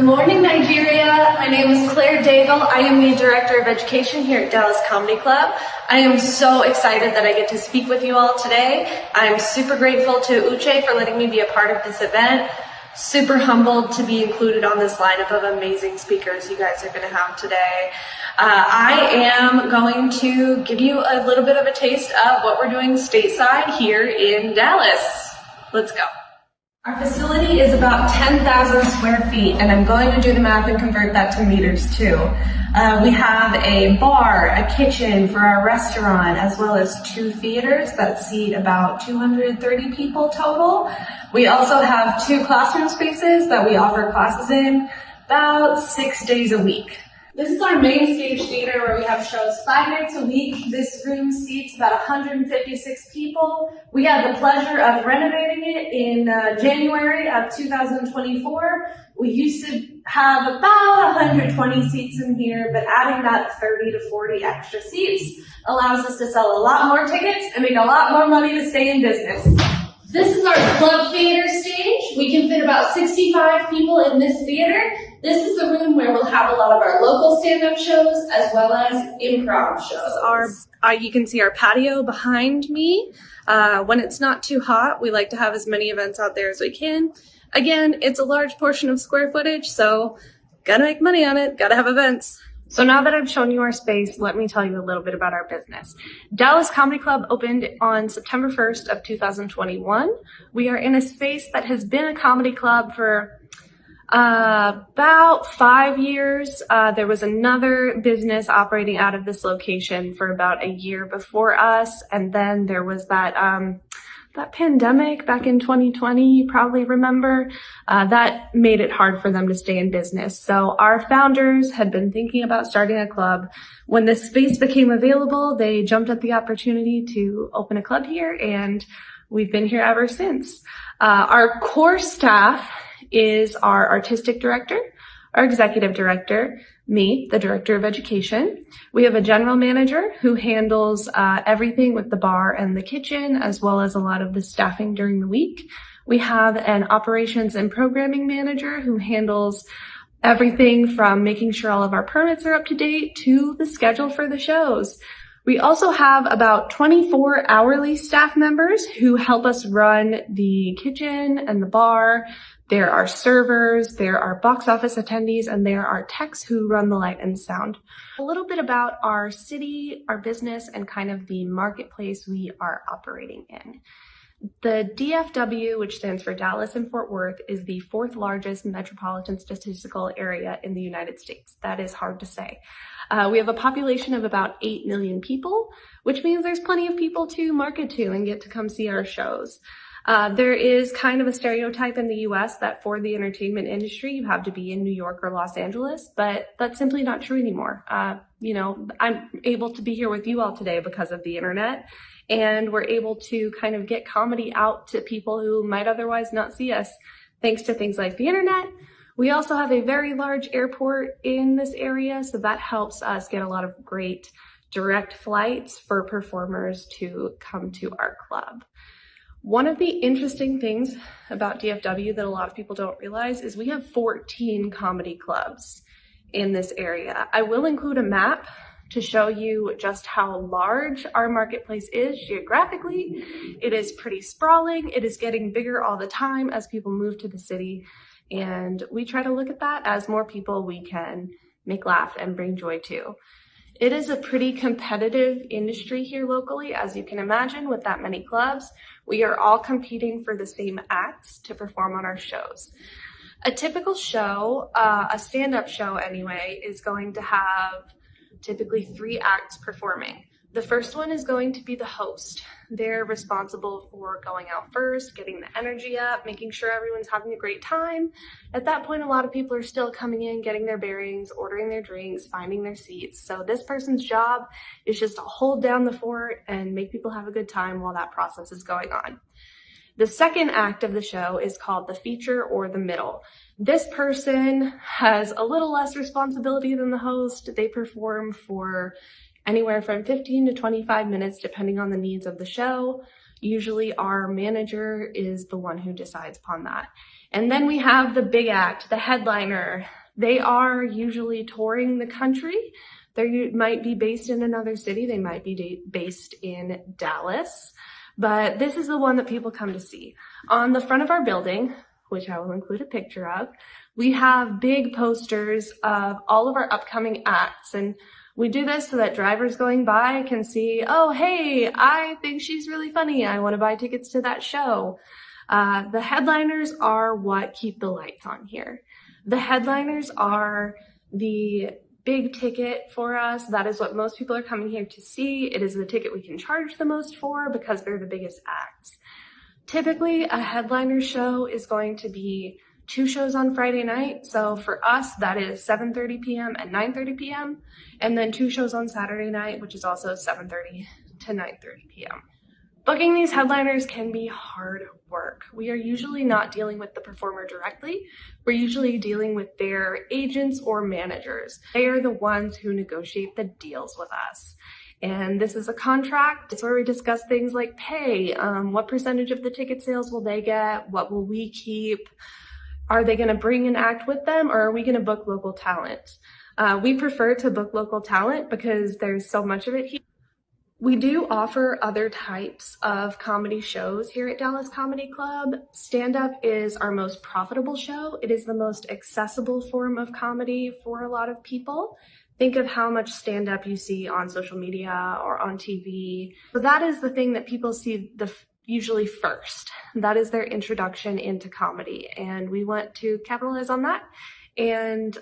morning, Nigeria. My name is Claire Daigle. I am the Director of Education here at Dallas Comedy Club. I am so excited that I get to speak with you all today. I'm super grateful to Uche for letting me be a part of this event. Super humbled to be included on this lineup of amazing speakers you guys are going to have today. I am going to give you a little bit of a taste of what we're doing stateside here in Dallas. Let's go. Our facility is about 10,000 square feet, and I'm going to do the math and convert that to meters too. We have a bar, a kitchen for our restaurant, as well as 2 theaters that seat about 230 people total. We also have 2 classroom spaces that we offer classes in about 6 days a week. This is our main stage theater where we have shows 5 nights a week. This room seats about 156 people. We had the pleasure of renovating it in January of 2024. We used to have about 120 seats in here, but adding that 30 to 40 extra seats allows us to sell a lot more tickets and make a lot more money to stay in business. This is our club theater stage. We can fit about 65 people in this theater. This is the room where we'll have a lot of our local stand-up shows as well as improv shows. You can see our patio behind me. When it's not too hot, we like to have as many events out there as we can. Again, it's a large portion of square footage, so gotta make money on it, gotta have events. So now that I've shown you our space, let me tell you a little bit about our business. Dallas Comedy Club opened on September 1st of 2021. We are in a space that has been a comedy club for about 5 years. There was another business operating out of this location for about a year before us, and then there was that pandemic back in 2020, you probably remember, that made it hard for them to stay in business. So our founders had been thinking about starting a club. When this space became available, they jumped at the opportunity to open a club here, and we've been here ever since. Our core staff is our artistic director, our executive director, me, the director of education. We have a general manager who handles everything with the bar and the kitchen, as well as a lot of the staffing during the week. We have an operations and programming manager who handles everything from making sure all of our permits are up to date to the schedule for the shows. We also have about 24 hourly staff members who help us run the kitchen and the bar. There are servers, there are box office attendees, and there are techs who run the light and sound. A little bit about our city, our business, and kind of the marketplace we are operating in. The DFW, which stands for Dallas and Fort Worth, is the 4th largest metropolitan statistical area in the United States. That is hard to say. We have a population of about 8 million people, which means there's plenty of people to market to and get to come see our shows. There is kind of a stereotype in the US that for the entertainment industry, you have to be in New York or Los Angeles, but that's simply not true anymore. I'm able to be here with you all today because of the internet, and we're able to kind of get comedy out to people who might otherwise not see us thanks to things like the internet. We also have a very large airport in this area, so that helps us get a lot of great direct flights for performers to come to our club. One of the interesting things about DFW that a lot of people don't realize is we have 14 comedy clubs in this area. I will include a map to show you just how large our marketplace is geographically. It is pretty sprawling. It is getting bigger all the time as people move to the city. And we try to look at that as more people we can make laugh and bring joy to. It is a pretty competitive industry here locally, as you can imagine, with that many clubs. We are all competing for the same acts to perform on our shows. A typical show, a stand-up show anyway, is going to have typically 3 acts performing. The first one is going to be the host. They're responsible for going out first, getting the energy up, making sure everyone's having a great time. At that point, a lot of people are still coming in, getting their bearings, ordering their drinks, finding their seats. So this person's job is just to hold down the fort and make people have a good time while that process is going on. The second act of the show is called the feature or the middle. This person has a little less responsibility than the host. They perform for anywhere from 15 to 25 minutes, depending on the needs of the show. Usually our manager is the one who decides upon that. And then we have the big act, the headliner. They are usually touring the country. They might be based in another city. They might be based in Dallas. But this is the one that people come to see. On the front of our building, which I will include a picture of, we have big posters of all of our upcoming acts. And we do this so that drivers going by can see, oh, hey, I think she's really funny. I want to buy tickets to that show. The headliners are what keep the lights on here. The headliners are the big ticket for us. That is what most people are coming here to see. It is the ticket we can charge the most for because they're the biggest acts. Typically, a headliner show is going to be 2 shows on Friday night. So for us, that is 7:30 p.m. and 9:30 p.m. And then 2 shows on Saturday night, which is also 7:30 to 9:30 p.m. Booking these headliners can be hard work. We are usually not dealing with the performer directly. We're usually dealing with their agents or managers. They are the ones who negotiate the deals with us. And this is a contract. It's where we discuss things like pay, what percentage of the ticket sales will they get, what will we keep, are they going to bring an act with them, or are we going to book local talent? We prefer to book local talent because there's so much of it here. We do offer other types of comedy shows here at Dallas Comedy Club. Stand-up is our most profitable show. It is the most accessible form of comedy for a lot of people. Think of how much stand-up you see on social media or on TV. So that is the thing that people see usually first. That is their introduction into comedy, and we want to capitalize on that and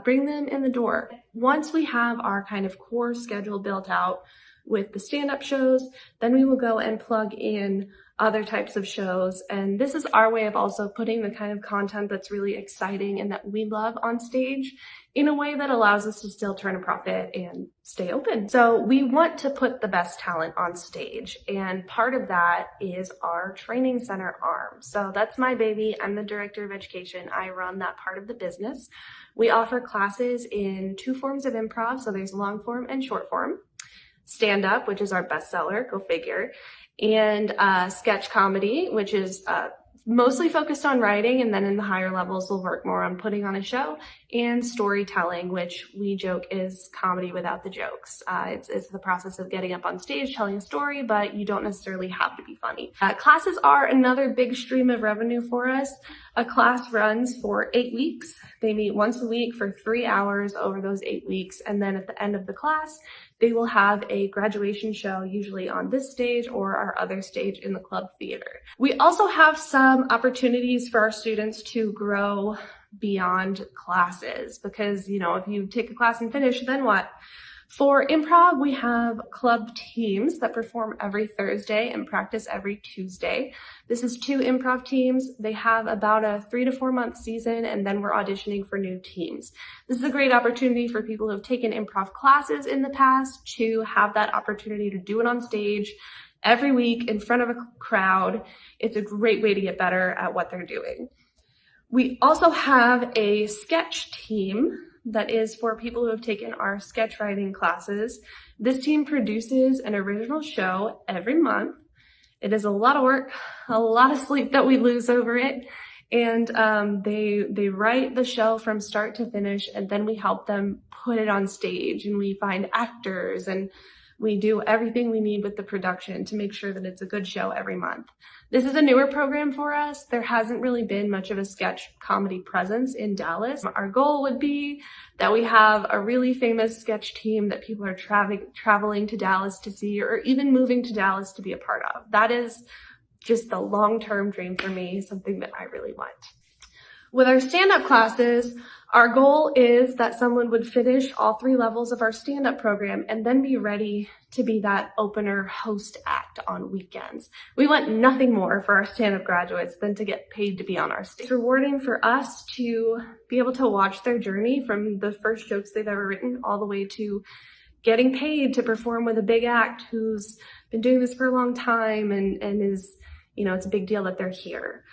bring them in the door. Once we have our kind of core schedule built out with the stand-up shows, then we will go and plug in other types of shows. And this is our way of also putting the kind of content that's really exciting and that we love on stage in a way that allows us to still turn a profit and stay open. So we want to put the best talent on stage. And part of that is our training center arm. So that's my baby. I'm the director of education. I run that part of the business. We offer classes in 2 forms of improv. So there's long form and short form. Stand-up, which is our bestseller, go figure, and sketch comedy, which is mostly focused on writing, and then in the higher levels we'll work more on putting on a show, and storytelling, which we joke is comedy without the jokes. It's the process of getting up on stage, telling a story, but you don't necessarily have to be funny. Classes are another big stream of revenue for us. A class runs for 8 weeks. They meet once a week for 3 hours over those 8 weeks, and then at the end of the class, they will have a graduation show, usually on this stage or our other stage in the club theater. We also have some opportunities for our students to grow beyond classes because, you know, if you take a class and finish, then what? For improv, we have club teams that perform every Thursday and practice every Tuesday. This is 2 improv teams. They have about a 3 to 4 month season, and then we're auditioning for new teams. This is a great opportunity for people who have taken improv classes in the past to have that opportunity to do it on stage every week in front of a crowd. It's a great way to get better at what they're doing. We also have a sketch team that is for people who have taken our sketch writing classes. This team produces an original show every month. It is a lot of work, a lot of sleep that we lose over it. And they write the show from start to finish, and then we help them put it on stage, and we find actors, and we do everything we need with the production to make sure that it's a good show every month. This is a newer program for us. There hasn't really been much of a sketch comedy presence in Dallas. Our goal would be that we have a really famous sketch team that people are traveling to Dallas to see, or even moving to Dallas to be a part of. That is just the long-term dream for me, something that I really want. With our stand-up classes, our goal is that someone would finish all 3 levels of our stand-up program and then be ready to be that opener host act on weekends. We want nothing more for our stand-up graduates than to get paid to be on our stage. It's rewarding for us to be able to watch their journey from the first jokes they've ever written all the way to getting paid to perform with a big act who's been doing this for a long time and is, you know, it's a big deal that they're here.